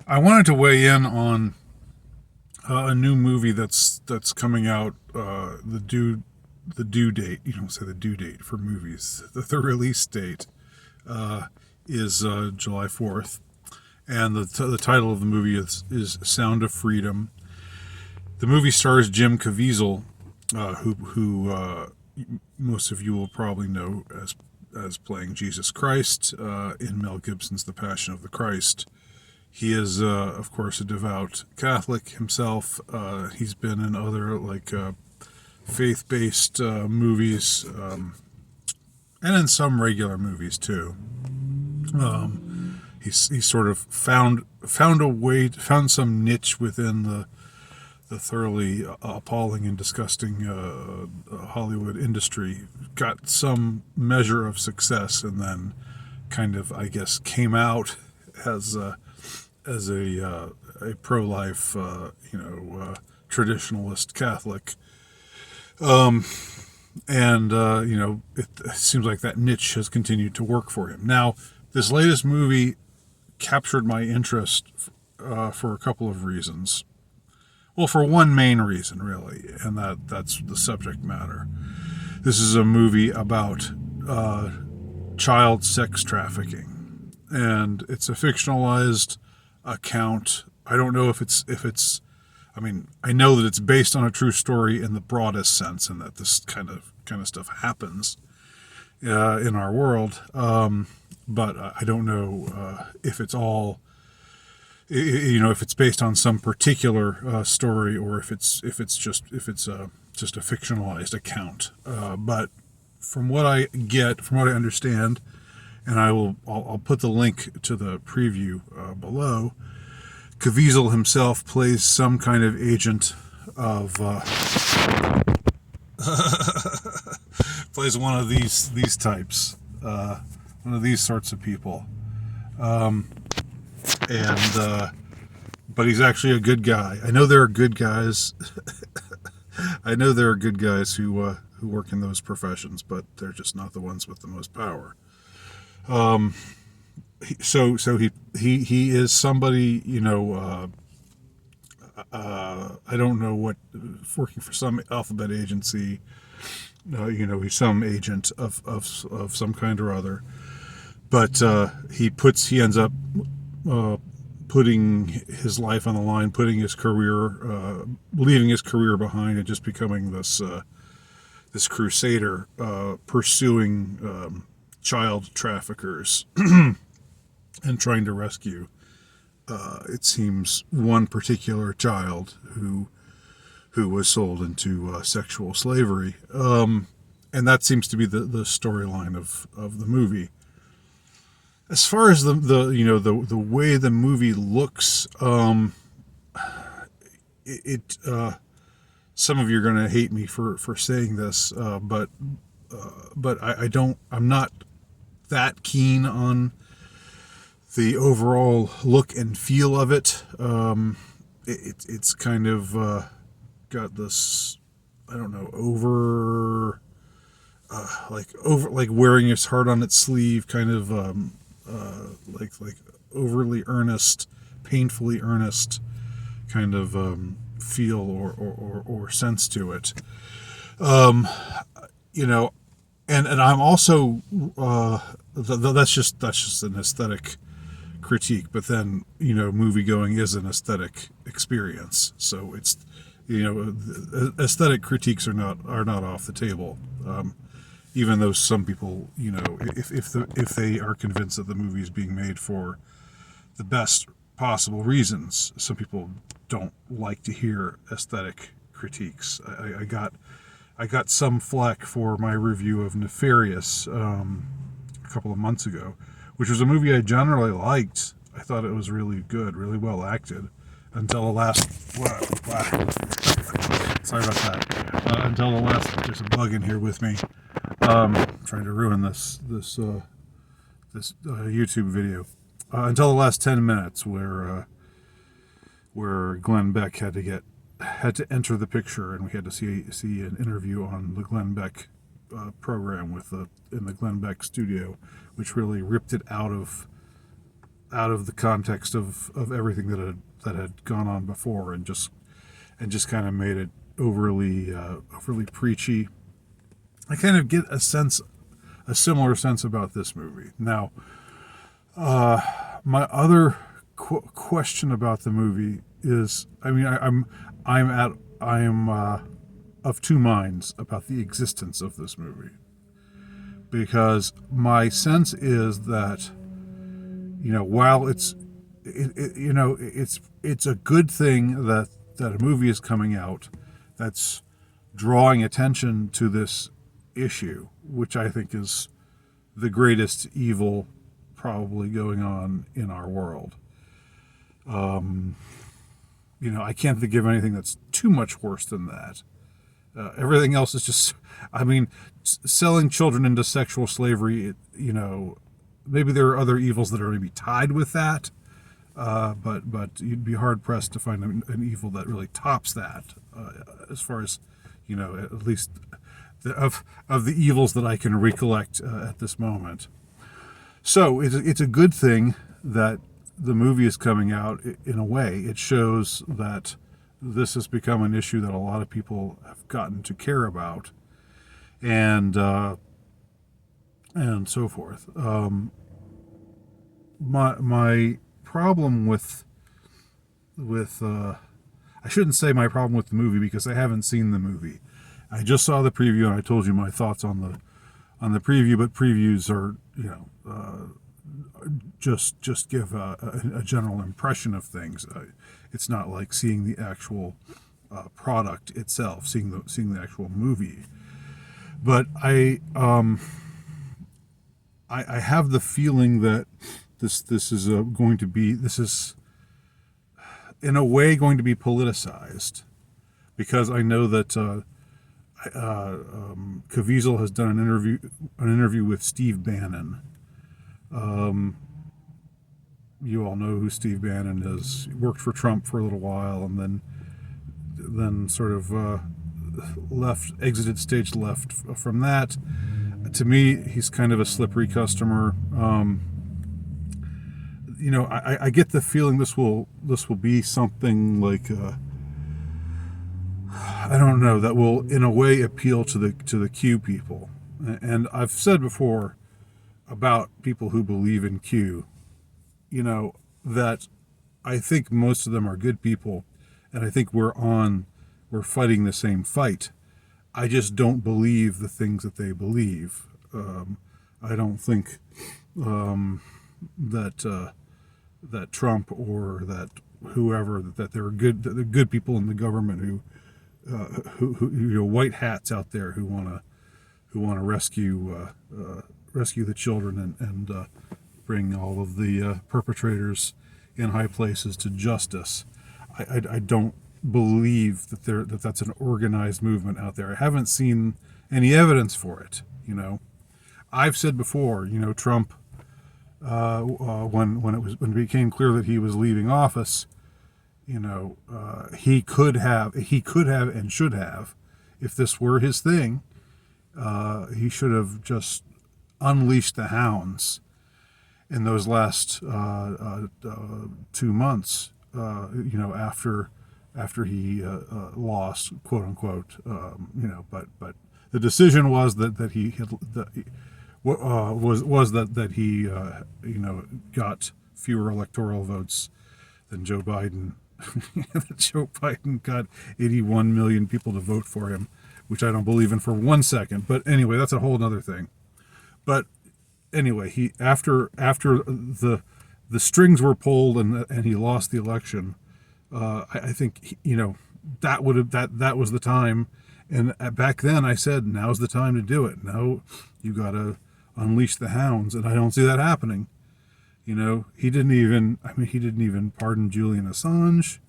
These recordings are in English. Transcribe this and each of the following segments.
I wanted to weigh in on a new movie that's coming out. The due date. You don't say the due date for movies. The release date is July 4th, and the title of the movie is Sound of Freedom. The movie stars Jim Caviezel, who most of you will probably know as playing Jesus Christ in Mel Gibson's The Passion of the Christ. He is, of course, a devout Catholic himself. He's been in other faith-based movies, and in some regular movies too. He's sort of found some niche within the thoroughly appalling and disgusting Hollywood industry. Got some measure of success, and then kind of, I guess, came out as a pro-life, traditionalist Catholic. It seems like that niche has continued to work for him. Now, this latest movie captured my interest for a couple of reasons. Well, for one main reason, really, and that's the subject matter. This is a movie about child sex trafficking, and it's a fictionalized account. I don't know if it's. I mean, I know that it's based on a true story in the broadest sense, and that this kind of stuff happens in our world. But I don't know if it's all, if it's based on some particular story, or if it's just a fictionalized account. But from what I understand, and I'll put the link to the preview below. Caviezel himself plays some kind of agent of plays one of these types, one of these sorts of people, but he's actually a good guy. I know there are good guys. I know there are good guys who work in those professions, but they're just not the ones with the most power. So he is somebody, I don't know what, working for some alphabet agency, he's some agent of some kind or other, but he ends up putting his life on the line, putting his career, leaving his career behind, and just becoming this crusader, pursuing child traffickers. And trying to rescue, it seems, one particular child who was sold into sexual slavery, and that seems to be the storyline of the movie. As far as the way the movie looks, it some of you are going to hate me for saying this, but I'm not that keen on the overall look and feel of it. It's kind of got this, I don't know, over wearing his heart on its sleeve, kind of like overly earnest, painfully earnest kind of feel or sense to it. And I'm also that's just an aesthetic critique, but then movie going is an aesthetic experience, so it's aesthetic critiques are not off the table, even though some people, if they are convinced that the movie is being made for the best possible reasons, some people don't like to hear aesthetic critiques. I got some flack for my review of Nefarious a couple of months ago, which was a movie I generally liked. I thought it was really good, really well acted, until the last. Sorry about that. Until the last. There's a bug in here with me, trying to ruin this YouTube video. Until the last 10 minutes, where Glenn Beck had to enter the picture, and we had to see an interview on the Glenn Beck program in the Glenn Beck studio, which really ripped it out of out of the context of everything that had gone on before, and just kind of made it overly preachy. I kind of get a similar sense about this movie. Now, my other question about the movie is, I mean, I'm of two minds about the existence of this movie, because my sense is that, while it's a good thing that a movie is coming out that's drawing attention to this issue, which I think is the greatest evil probably going on in our world. I can't think of anything that's too much worse than that. Everything else is just, I mean, selling children into sexual slavery, maybe there are other evils that are maybe tied with that, but you'd be hard pressed to find an evil that really tops that, as far as, at least of the evils that I can recollect at this moment. So it's a good thing that the movie is coming out. In a way, it shows that this has become an issue that a lot of people have gotten to care about, and so forth. My problem with I shouldn't say my problem with the movie, because I haven't seen the movie. I just saw the preview, and I told you my thoughts on the preview. But previews are, just give a general impression of things. It's not like seeing the actual product itself, seeing the actual movie. But I have the feeling that this is in a way going to be politicized, because I know that Caviezel has done an interview with Steve Bannon. You all know who Steve Bannon is. He worked for Trump for a little while, and then sort of exited stage left from that. To me, he's kind of a slippery customer. I get the feeling this will be something like, I don't know, that will in a way appeal to the Q people. And I've said before about people who believe in Q, that I think most of them are good people, and I think we're fighting the same fight. I just don't believe the things that they believe. I don't think that Trump or that whoever, that there are good people in the government who white hats out there who want to rescue the children and bring all of the perpetrators in high places to justice. I don't believe that that's an organized movement out there. I haven't seen any evidence for it. I've said before, Trump, when it became clear that he was leaving office, he could have and should have, if this were his thing, he should have just unleashed the hounds in those last 2 months, after he lost, quote unquote, but the decision was that he had that he got fewer electoral votes than Joe Biden. That Joe Biden got 81 million people to vote for him, which I don't believe in for 1 second. But anyway, that's a whole other thing. But anyway, he after the strings were pulled and he lost the election, I think that was the time. And back then I said, now's the time to do it. Now you got to unleash the hounds, and I don't see that happening. He didn't even pardon Julian Assange.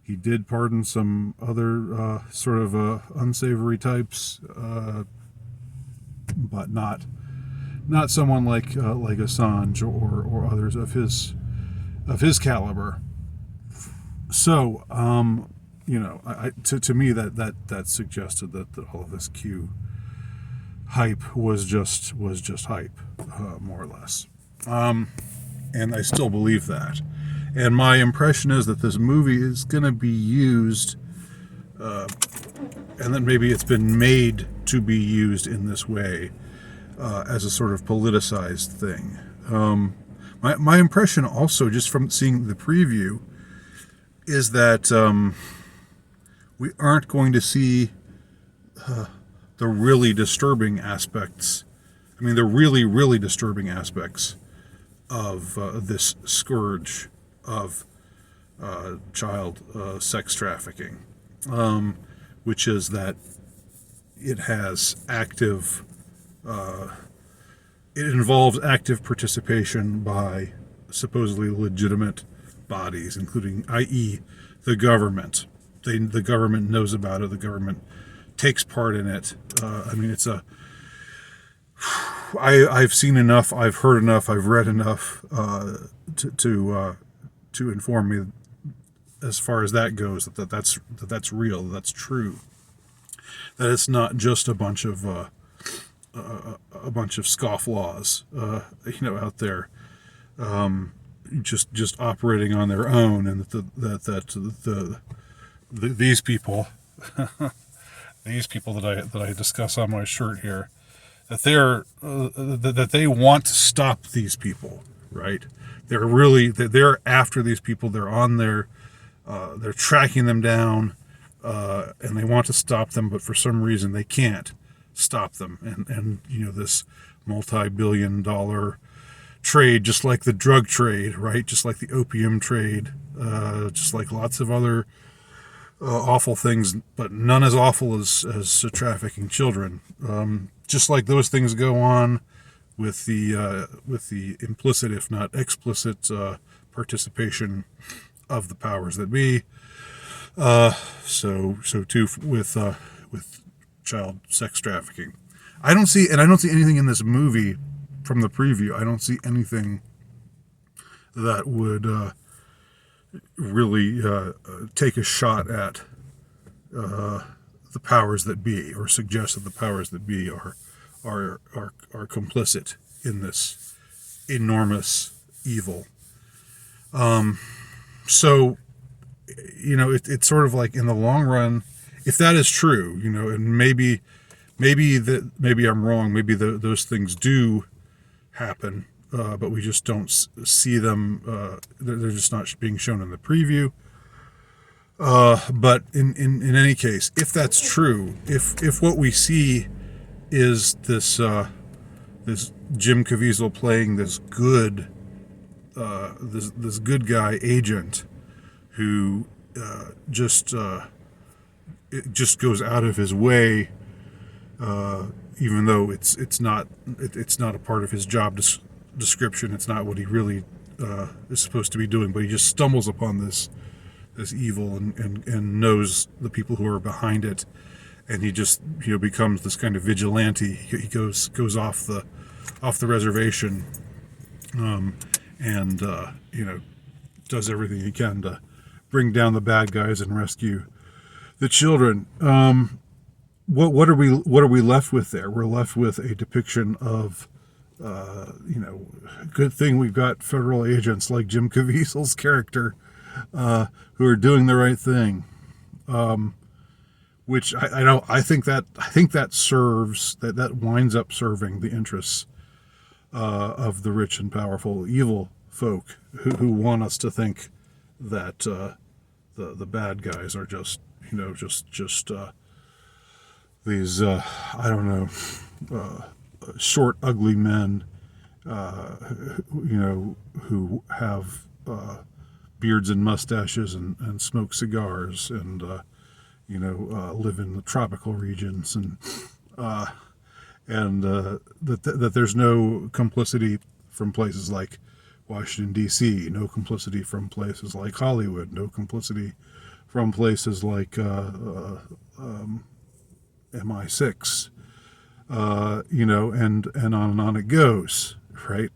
He did pardon some other sort of unsavory types, but not someone like Assange or others of his caliber. So, to me that suggested that all of this Q hype was just hype, more or less. And I still believe that. And my impression is that this movie is going to be used, and then maybe it's been made to be used in this way, as a sort of politicized thing. My impression also, just from seeing the preview, is that we aren't going to see the really disturbing aspects. I mean, the really, really disturbing aspects of this scourge of child sex trafficking, which is that it has active, it involves active participation by supposedly legitimate bodies, including, i.e., the government. The government knows about it. The government takes part in it. I mean, it's a. I've seen enough. I've heard enough. I've read enough to inform me, as far as that goes, that's real. That's true. That it's not just a bunch of scofflaws, out there, just operating on their own, and these people, that I discuss on my shirt here, that they want to stop these people, right? They're after these people. They're on their, they're tracking them down, and they want to stop them, but for some reason they can't stop them. And this multi-billion-dollar trade, just like the drug trade, right? Just like the opium trade, just like lots of other awful things, but none as awful as trafficking children. Just like those things go on with the implicit, if not explicit, participation of the powers that be. So too with child sex trafficking. I don't see anything in this movie from the preview. I don't see anything that would really take a shot at the powers that be, or suggest that the powers that be are complicit in this enormous evil. So it's sort of like, in the long run, if that is true, and maybe I'm wrong, maybe those things do happen, but we just don't see them. They're just not being shown in the preview. But in any case, if that's true, if what we see is this Jim Caviezel playing this good guy agent who just goes out of his way, even though it's not a part of his job description. It's not what he really is supposed to be doing, but he just stumbles upon this evil and knows the people who are behind it, and he just becomes this kind of vigilante. He goes off the reservation, and does everything he can to bring down the bad guys and rescue the children. What are we left with there? We're left with a depiction of good thing we've got federal agents like Jim Caviezel's character, who are doing the right thing, which I think that serves, that winds up serving the interests of the rich and powerful evil folk who want us to think that the bad guys are just these short, ugly men, who have beards and mustaches and smoke cigars and live in the tropical regions, and that there's no complicity from places like Washington, D.C., no complicity from places like Hollywood, no complicity from places like MI6, and on it goes, right?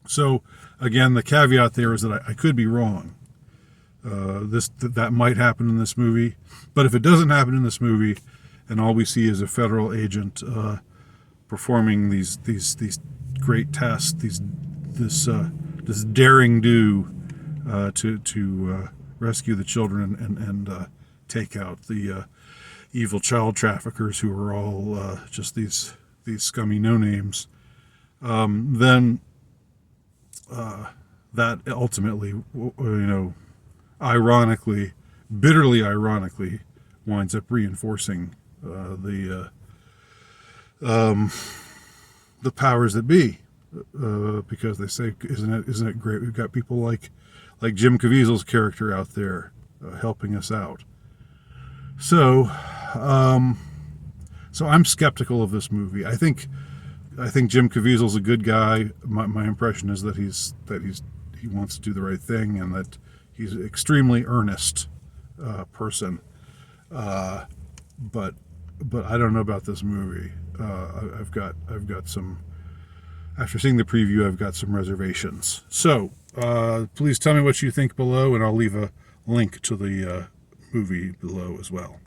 So again, the caveat there is that I could be wrong. That might happen in this movie, but if it doesn't happen in this movie, and all we see is a federal agent performing these great test, this daring do to rescue the children and take out the evil child traffickers who are all just these scummy no names. Then that ultimately, ironically, bitterly ironically, winds up reinforcing the powers that be, because they say, isn't it great? We've got people like Jim Caviezel's character out there helping us out. So I'm skeptical of this movie. I think Jim Caviezel's a good guy. My impression is that he wants to do the right thing, and that he's an extremely earnest person. But I don't know about this movie. I've got some. After seeing the preview, I've got some reservations. So please tell me what you think below, and I'll leave a link to the movie below as well.